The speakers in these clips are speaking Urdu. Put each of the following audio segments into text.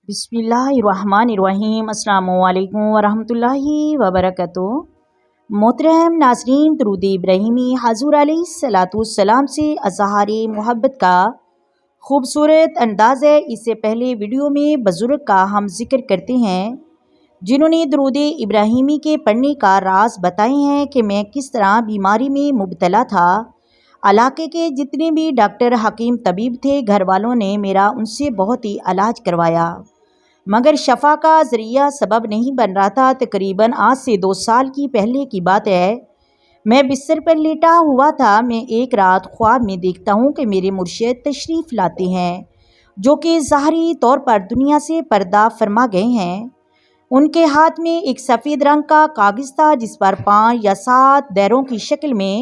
بسم اللہ الرحمن الرحیم۔ السلام علیکم ورحمۃ اللہ وبرکاتہ۔ محترم ناظرین، درود ابراہیمی حضور علیہ الصلاۃ والسلام سے اظہار محبت کا خوبصورت انداز ہے۔ اس سے پہلے ویڈیو میں بزرگ کا ہم ذکر کرتے ہیں جنہوں نے درود ابراہیمی کے پڑھنے کا راز بتائے ہیں کہ میں کس طرح بیماری میں مبتلا تھا۔ علاقے کے جتنے بھی ڈاکٹر حکیم طبیب تھے، گھر والوں نے میرا ان سے بہت ہی علاج کروایا، مگر شفا کا ذریعہ سبب نہیں بن رہا تھا۔ تقریباً آج سے 2 سال کی پہلے کی بات ہے، میں بستر پر لیٹا ہوا تھا۔ میں ایک رات خواب میں دیکھتا ہوں کہ میرے مرشد تشریف لاتے ہیں، جو کہ ظاہری طور پر دنیا سے پردہ فرما گئے ہیں۔ ان کے ہاتھ میں ایک سفید رنگ کا کاغذ تھا جس پر 5 یا 7 دائروں کی شکل میں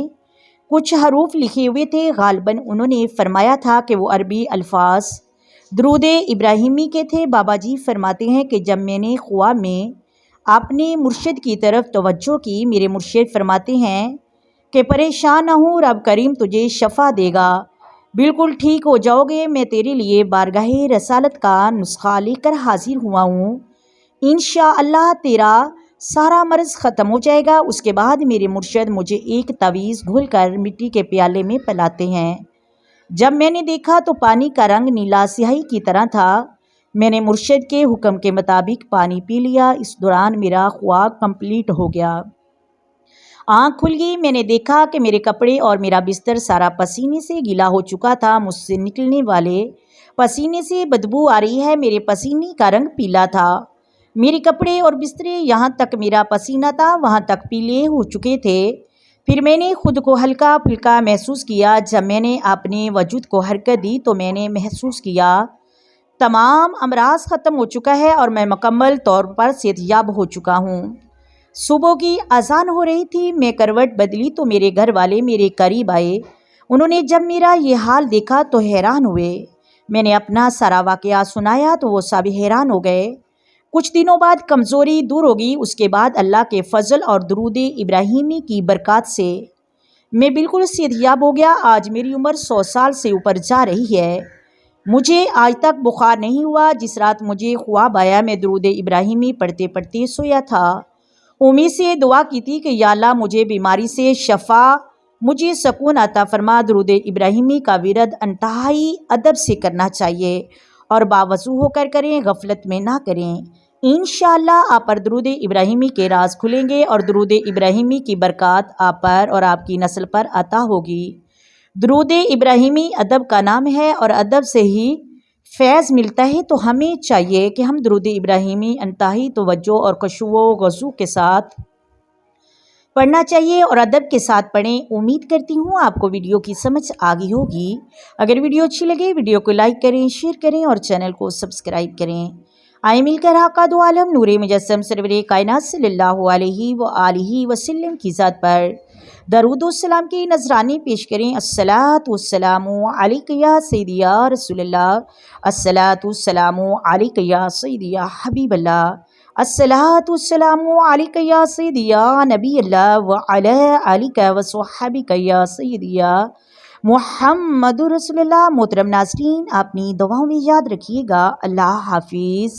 کچھ حروف لکھے ہوئے تھے۔ غالباً انہوں نے فرمایا تھا کہ وہ عربی الفاظ درود ابراہیمی کے تھے۔ بابا جی فرماتے ہیں کہ جب میں نے خواب میں اپنے مرشد کی طرف توجہ کی، میرے مرشد فرماتے ہیں کہ پریشان نہ ہو، رب کریم تجھے شفا دے گا، بالکل ٹھیک ہو جاؤ گے۔ میں تیرے لیے بارگاہ رسالت کا نسخہ لے کر حاضر ہوا ہوں، انشاءاللہ تیرا سارا مرض ختم ہو جائے گا۔ اس کے بعد میرے مرشد مجھے ایک تعویذ گھول کر مٹی کے پیالے میں پلاتے ہیں۔ جب میں نے دیکھا تو پانی کا رنگ نیلا سیاہی کی طرح تھا۔ میں نے مرشد کے حکم کے مطابق پانی پی لیا۔ اس دوران میرا خواب کمپلیٹ ہو گیا۔ آنکھ کھل گئی، میں نے دیکھا کہ میرے کپڑے اور میرا بستر سارا پسینے سے گیلا ہو چکا تھا۔ مجھ سے نکلنے والے پسینے سے بدبو آ رہی ہے۔ میرے پسینے کا رنگ پیلا تھا۔ میرے کپڑے اور بسترے، یہاں تک میرا پسینہ تھا وہاں تک پیلے ہو چکے تھے۔ پھر میں نے خود کو ہلکا پھلکا محسوس کیا۔ جب میں نے اپنے وجود کو حرکت دی تو میں نے محسوس کیا تمام امراض ختم ہو چکا ہے اور میں مکمل طور پر صحت یاب ہو چکا ہوں۔ صبح کی اذان ہو رہی تھی، میں کروٹ بدلی تو میرے گھر والے میرے قریب آئے۔ انہوں نے جب میرا یہ حال دیکھا تو حیران ہوئے۔ میں نے اپنا سارا واقعہ سنایا تو وہ سب حیران ہو گئے۔ کچھ دنوں بعد کمزوری دور ہوگی۔ اس کے بعد اللہ کے فضل اور درود ابراہیمی کی برکات سے میں بالکل صحت یاب ہو گیا۔ آج میری عمر 100 سال سے اوپر جا رہی ہے۔ مجھے آج تک بخار نہیں ہوا۔ جس رات مجھے خواب آیا، میں درود ابراہیمی پڑھتے پڑھتے سویا تھا۔ امید سے دعا کی تھی کہ یا اللہ مجھے بیماری سے شفا، مجھے سکون عطا فرما۔ درود ابراہیمی کا ورد انتہائی ادب سے کرنا چاہیے اور باوضو ہو کر کریں، غفلت میں نہ کریں۔ انشاءاللہ آپ پر درود ابراہیمی کے راز کھلیں گے اور درود ابراہیمی کی برکات آپ پر اور آپ کی نسل پر عطا ہوگی۔ درود ابراہیمی ادب کا نام ہے اور ادب سے ہی فیض ملتا ہے، تو ہمیں چاہیے کہ ہم درود ابراہیمی انتہائی توجہ اور خشوع و خضوع کے ساتھ پڑھنا چاہیے اور ادب کے ساتھ پڑھیں۔ امید کرتی ہوں آپ کو ویڈیو کی سمجھ آ گئی ہوگی۔ اگر ویڈیو اچھی لگے ویڈیو کو لائک کریں، شیئر کریں اور چینل کو سبسکرائب کریں۔ آئے مل کر آقا دو عالم نور مجسم سرور کائنات صلی اللہ علیہ وآلہ وسلم کی ذات پر درود و سلام کی نذرانے پیش کریں۔ الصلاۃ والسلام علیک یا سیدی یا رسول اللہ، الصلاۃ والسلام علیک یا سیدی یا حبیب اللہ، الصلاۃ والسلام علیک یا سیدی یا نبی اللہ وعلی آلک وصحبک یا سیدی یا محمد رسول اللہ۔ محترم ناظرین، اپنی دعاؤں میں یاد رکھیے گا۔ اللہ حافظ۔